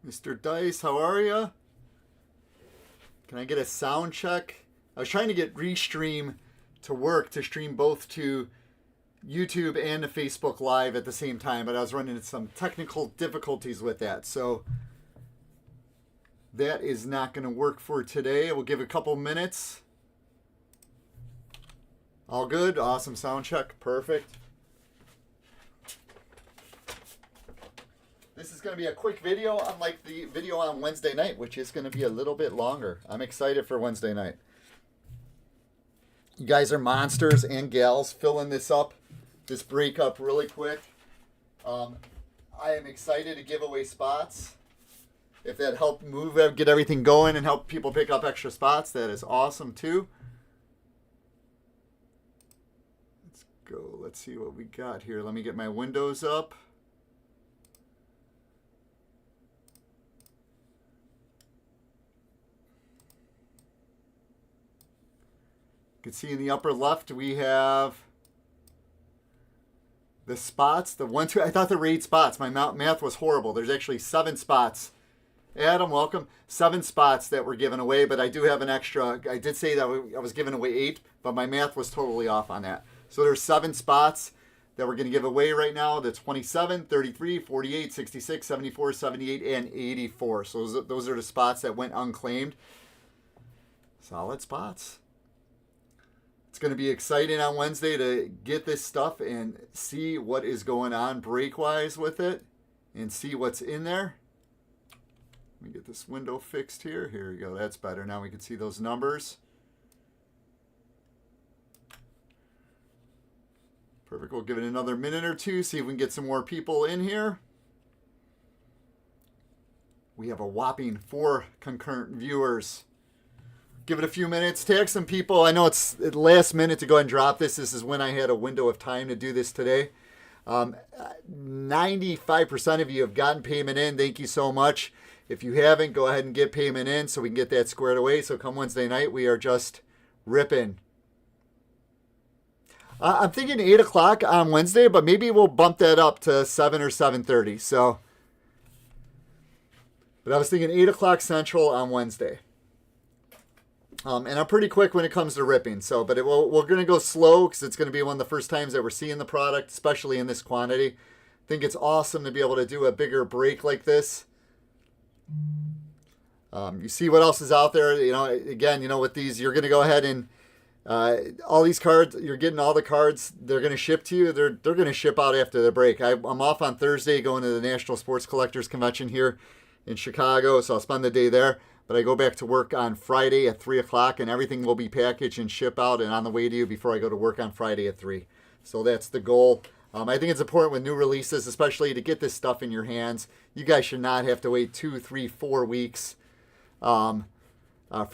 Mr. Dice, how are you? Can I get a sound check? I was trying to get Restream to work to stream both to YouTube and to Facebook Live at the same time, but I was running into some technical difficulties with that. So that is not going to work for today. We'll give it a couple minutes. All good. Awesome sound check. Perfect. This is going to be a quick video, unlike the video on Wednesday night, which is going to be a little bit longer. I'm excited for Wednesday night. You guys are monsters and gals filling this up, this break up really quick. I am excited to give away spots. If that helped get everything going and help people pick up extra spots, that is awesome too. Let's go. Let's see what we got here. Let me get my windows up. You can see in the upper left we have the spots. The 1, 2. I thought there were 8 spots. My math was horrible. There's actually 7 spots. Adam, welcome. 7 spots that were given away, but I do have an extra. I did say that I was giving away 8, but my math was totally off on that. So there's 7 spots that we're going to give away right now. The 27, 33, 48, 66, 74, 78, and 84. So those are the spots that went unclaimed. Solid spots. It's going to be exciting on Wednesday to get this stuff and see what is going on break-wise with it and see what's in there. Let me get this window fixed here. Here we go. That's better. Now we can see those numbers. Perfect. We'll give it another minute or two, see if we can get some more people in here. We have a whopping 4 concurrent viewers. Give it a few minutes. Tag some people. I know it's the last minute to go ahead and drop this. This is when I had a window of time to do this today. 95% of you have gotten payment in. Thank you so much. If you haven't, go ahead and get payment in so we can get that squared away. So come Wednesday night, we are just ripping. I'm thinking 8 o'clock on Wednesday, but maybe we'll bump that up to 7 or 7:30. So, but I was thinking 8 o'clock Central on Wednesday. And I'm pretty quick when it comes to ripping. So, but we're going to go slow because it's going to be one of the first times that we're seeing the product, especially in this quantity. I think it's awesome to be able to do a bigger break like this. You see what else is out there. You know, again, with these, you're going to go ahead and all these cards, you're getting all the cards. They're going to ship to you. They're going to ship out after the break. I'm off on Thursday going to the National Sports Collectors Convention here in Chicago, so I'll spend the day there. But I go back to work on Friday at 3 o'clock, and everything will be packaged and ship out and on the way to you before I go to work on Friday at 3. So that's the goal. I think it's important with new releases, especially to get this stuff in your hands. You guys should not have to wait 2, 3, 4 weeks for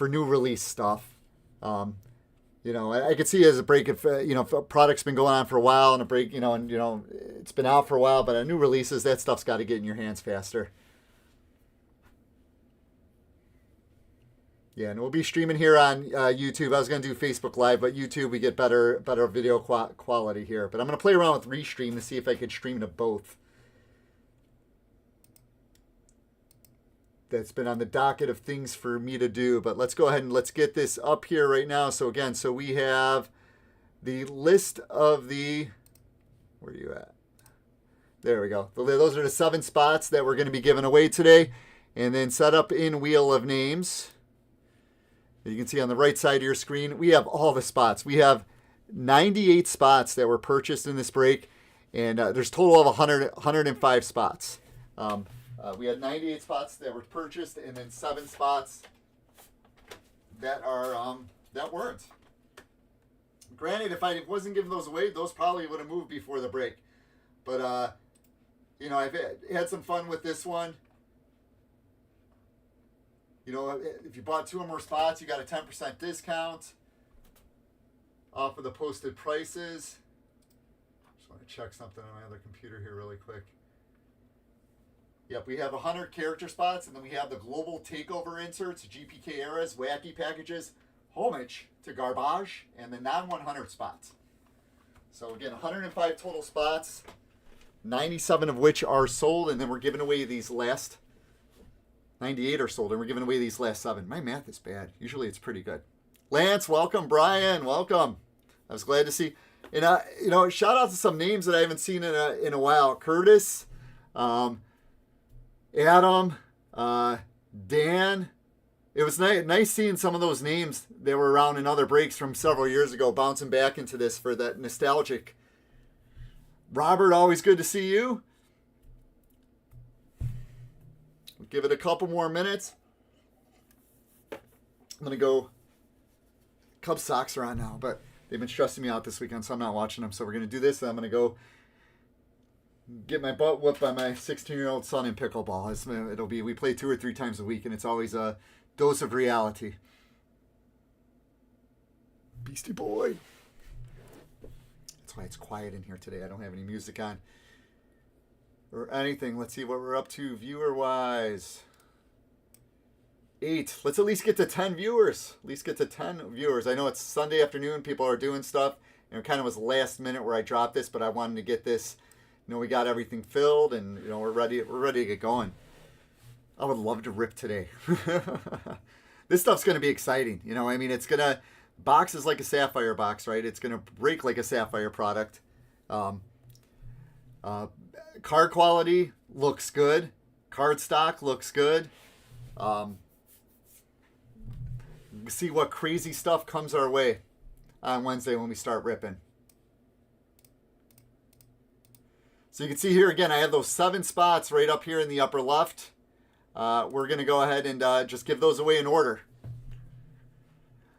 new release stuff. I could see as a break if if a product's been going on for a while and a break, it's been out for a while, but new releases, that stuff's got to get in your hands faster. Yeah, and we'll be streaming here on YouTube. I was going to do Facebook Live, but YouTube we get better video quality here. But I'm going to play around with Restream to see if I can stream to both. That's been on the docket of things for me to do. But let's go ahead and let's get this up here right now. So again, we have the list of the... Where are you at? There we go. Those are the 7 spots that we're going to be giving away today. And then set up in Wheel of Names. You can see on the right side of your screen, we have all the spots. We have 98 spots that were purchased in this break, and there's a total of 105 spots. We had 98 spots that were purchased, and then 7 spots that are that weren't. Granted, if I wasn't giving those away, those probably would have moved before the break. But I've had some fun with this one. If you bought 2 or more spots, you got a 10% discount off of the posted prices. Just want to check something on my other computer here really quick. Yep, we have 100 character spots, and then we have the global takeover inserts, GPK eras, wacky packages, homage to garbage, and the non-100 spots. So again, 105 total spots, 97 of which are sold, and then we're giving away these last 98 are sold, and we're giving away these last 7. My math is bad. Usually it's pretty good. Lance, welcome. Brian, welcome. I was glad to see. And you know, shout out to some names that I haven't seen in a while. Curtis, Adam, Dan. It was nice seeing some of those names that were around in other breaks from several years ago, bouncing back into this for that nostalgic. Robert, always good to see you. We'll give it a couple more minutes. I'm going to go. Cubs socks are on now, but they've been stressing me out this weekend, so I'm not watching them. So we're going to do this, and I'm going to go get my butt whooped by my 16-year-old son in pickleball. It'll be, we play 2 or 3 times a week, and it's always a dose of reality. Beastie Boy. That's why it's quiet in here today. I don't have any music on or anything. Let's see what we're up to viewer-wise. 8. Let's at least get to 10 viewers. At least get to 10 viewers. I know it's Sunday afternoon. People are doing stuff. And it kind of was last minute where I dropped this, but I wanted to get this. You know, we got everything filled, and you know, we're ready to get going. I would love to rip today. This stuff's going to be exciting. You know, I mean, it's going to, box is like a sapphire box, right? It's going to break like a sapphire product. Card quality looks good. Card stock looks good. See what crazy stuff comes our way on Wednesday when we start ripping. So you can see here again, I have those 7 spots right up here in the upper left. We're going to go ahead and just give those away in order.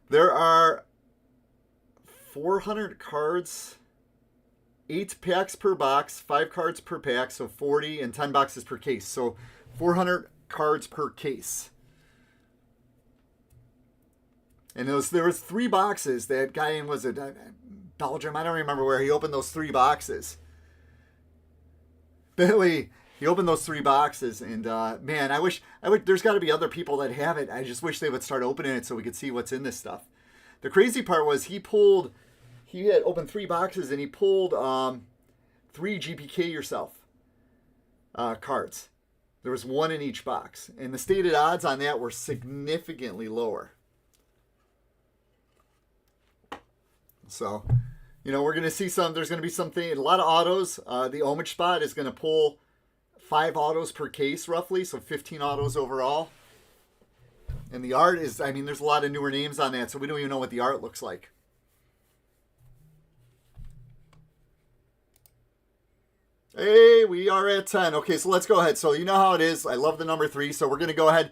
There are 400 cards, 8 packs per box, 5 cards per pack, so 40, and 10 boxes per case. So 400 cards per case. And there was 3 boxes. That guy in, was it Belgium? I don't remember where he opened those 3 boxes. Billy, he opened those 3 boxes, and man, I wish there's got to be other people that have it. I just wish they would start opening it so we could see what's in this stuff. The crazy part was he had opened 3 boxes, and he pulled 3 GPK yourself cards. There was 1 in each box, and the stated odds on that were significantly lower. So, you know, we're going to see there's going to be something, a lot of autos. The homage spot is going to pull 5 autos per case roughly, so 15 autos overall. And the art is, I mean, there's a lot of newer names on that, so we don't even know what the art looks like. Hey, we are at 10. Okay, so let's go ahead. So you know how it is. I love the number 3, so we're going to go ahead.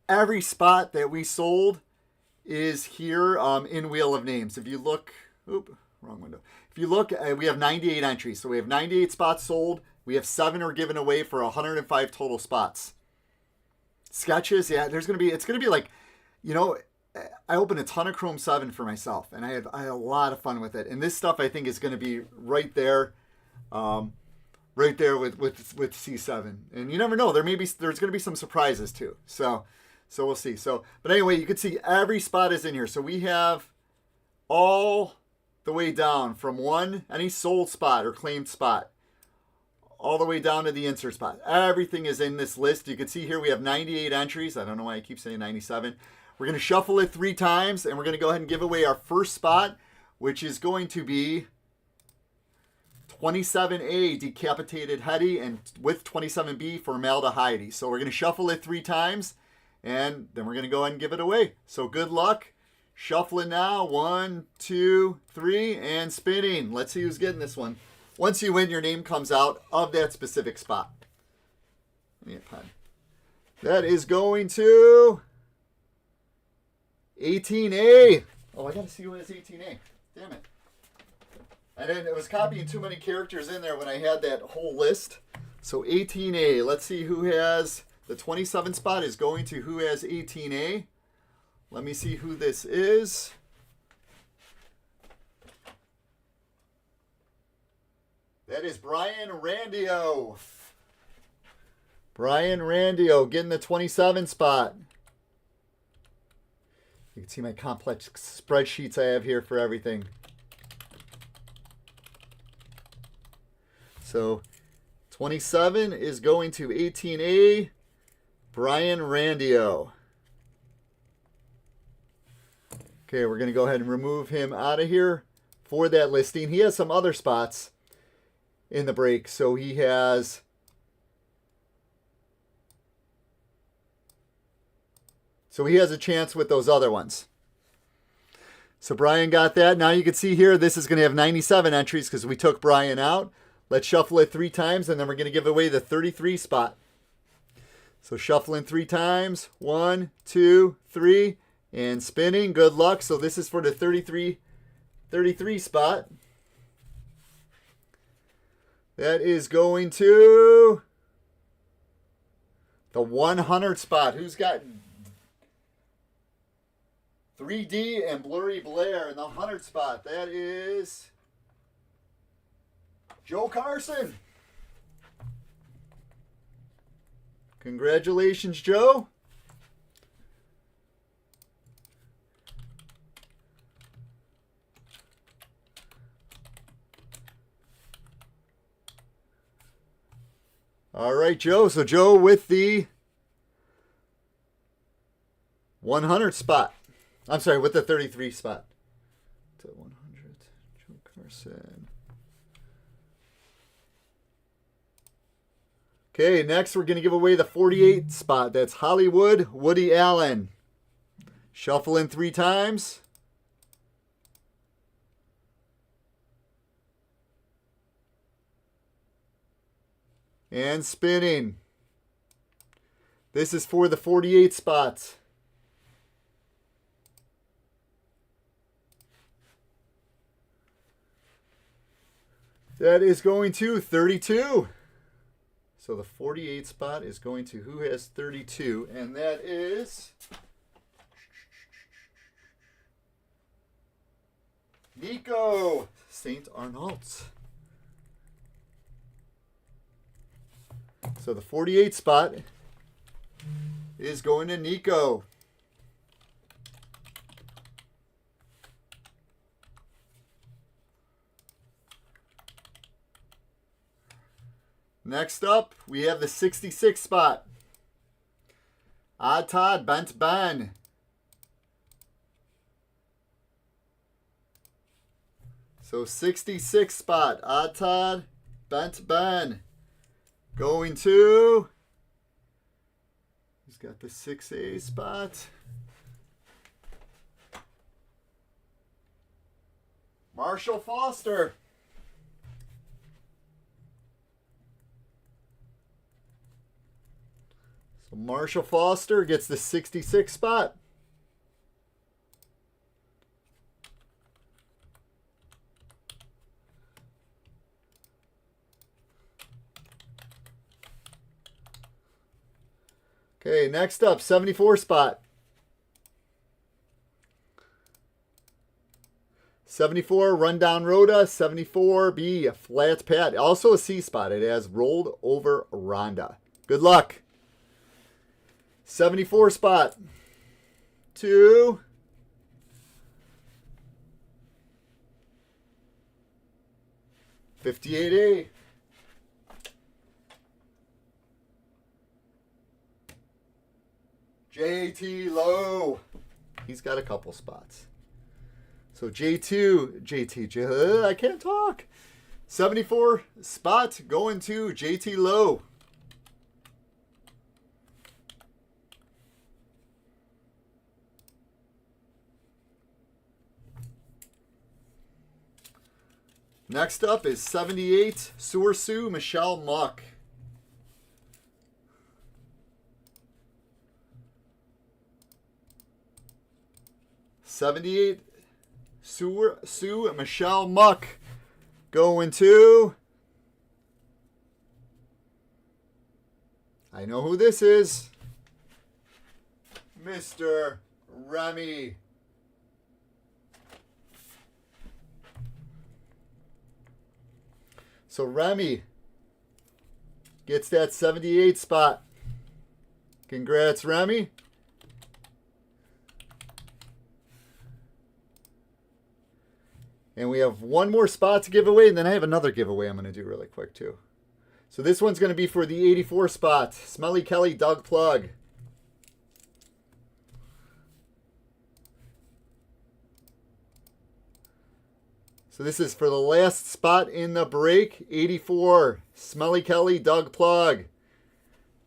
Every spot that we sold is here in Wheel of Names. If you look, wrong window. If you look, we have 98 entries. So we have 98 spots sold. We have 7 are given away for 105 total spots. Sketches, yeah, it's going to be like, you know, I opened a ton of Chrome 7 for myself, and I had a lot of fun with it. And this stuff I think is going to be right there with C7. And you never know, there's going to be some surprises too. So we'll see. But anyway, you can see every spot is in here. So we have all the way down from any sold spot or claimed spot, all the way down to the insert spot. Everything is in this list. You can see here we have 98 entries. I don't know why I keep saying 97. We're going to shuffle it 3 times, and we're going to go ahead and give away our first spot, which is going to be 27A, Decapitated Hetty, and with 27B, Formaldehyde. So we're going to shuffle it 3 times, and then we're going to go ahead and give it away. So good luck. Shuffling now. 1, 2, 3, and spinning. Let's see who's getting this one. Once you win, your name comes out of that specific spot. Give me a pen. That is going to 18A. Oh, I got to see who has 18A. Damn it. It was copying too many characters in there when I had that whole list. So 18A. Let's see who has the 27 spot is going to who has 18A. Let me see who this is. That is Brian Randio. Brian Randio getting the 27 spot. You can see my complex spreadsheets I have here for everything. So 27 is going to 18A. Brian Randio. Okay, we're going to go ahead and remove him out of here for that listing. He has some other spots in the break. So he has a chance with those other ones. So Brian got that. Now you can see here, this is going to have 97 entries because we took Brian out. Let's shuffle it 3 times, and then we're going to give away the 33 spot. So shuffling 3 times. 1, 2, 3. And spinning. Good luck. So this is for the 33 spot. That is going to the 100 spot. Who's got 3D and Blurry Blair in the 100 spot? That is Joe Carson. Congratulations, Joe. All right, Joe. So Joe with the 100 spot. I'm sorry, with the 33 spot. To 100, Joe Carson. Okay, next we're going to give away the 48 spot. That's Hollywood Woody Allen. Shuffle in 3 times. And spinning. This is for the 48 spots. That is going to 32. So the 48 spot is going to who has 32, and that is Nico St. Arnault. So the 48 spot is going to Nico. Next up, we have the 66 spot. Odd Todd Bent Ben. So 66 spot. Odd Todd Bent Ben. Going to, he's got the 6A spot. Marshall Foster. So Marshall Foster gets the 66 spot. Okay, next up, 74 spot. 74, Rundown Rhoda. 74B, Flat Pat. Also a C spot. It has Rolled Over Rhonda. Good luck. 74 spot. 2. $58A. JT Lowe. He's got a couple spots. So JT, I can't talk. 74 spot going to JT Lowe. Next up is 78 Sewer Sue Michelle Muck. '78 Sue Michelle Muck going to, I know who this is, Mr. Remy. So Remy gets that 78 spot. Congrats, Remy. And we have one more spot to give away, and then I have another giveaway I'm going to do really quick, too. So this one's going to be for the 84 spot. Smelly Kelly Doug Plug. So this is for the last spot in the break. 84, Smelly Kelly, Doug Plug.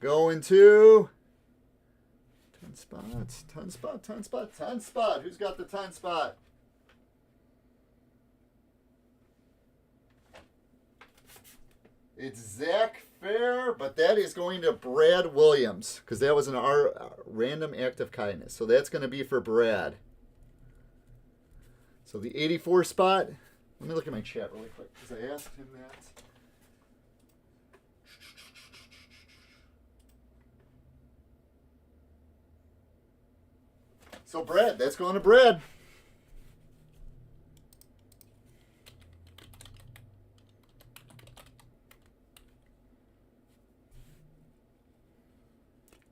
Going to 10 spots, 10 spot, 10 spot, 10 spot. Who's got the 10 spot? It's Zach Fair, but that is going to Brad Williams because that was an random act of kindness. So that's going to be for Brad. So the 84 spot, let me look at my chat really quick because I asked him that. So Brad, that's going to Brad.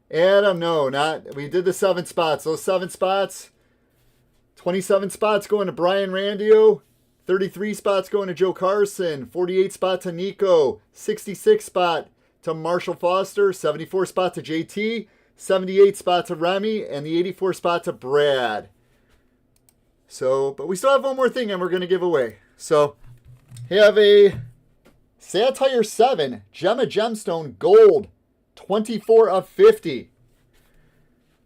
Adam, no, not. We did the 7 spots. Those 7 spots, 27 spots going to Brian Randio, 33 spots going to Joe Carson, 48 spot to Nico, 66 spot to Marshall Foster, 74 spot to JT, 78 spot to Remy, and the 84 spot to Brad. So, but we still have one more thing and we're going to give away. So, have a Satire 7 Gemma Gemstone Gold 24 of 50.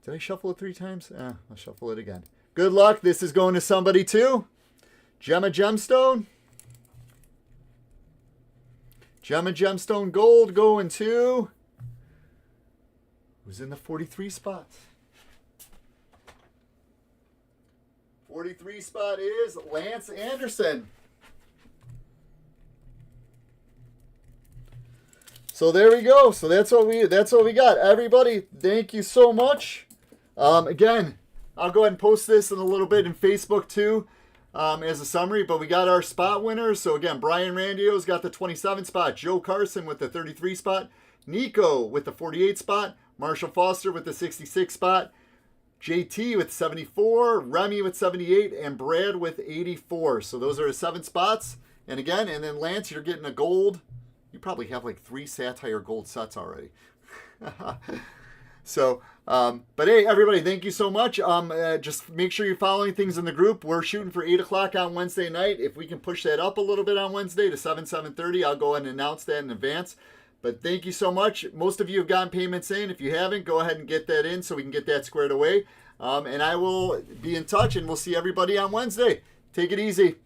Did I shuffle it 3 times? I'll shuffle it again. Good luck. This is going to somebody too. Gemma Gemstone. Gemma Gemstone Gold going to... Who's in the 43 spot? 43 spot is Lance Anderson. So there we go. So that's what we got. Everybody, thank you so much. Again, I'll go ahead and post this in a little bit in Facebook too, as a summary. But we got our spot winners. So again, Brian Randio's got the 27 spot. Joe Carson with the 33 spot. Nico with the 48 spot. Marshall Foster with the 66 spot. JT with 74. Remy with 78. And Brad with 84. So those are the 7 spots. And again, and then Lance, you're getting a gold. You probably have like 3 Satire gold sets already. So, but hey, everybody, thank you so much. Just make sure you're following things in the group. We're shooting for 8 o'clock on Wednesday night. If we can push that up a little bit on Wednesday to 7:30, I'll go ahead and announce that in advance. But thank you so much. Most of you have gotten payments in. If you haven't, go ahead and get that in so we can get that squared away. And I will be in touch, and we'll see everybody on Wednesday. Take it easy.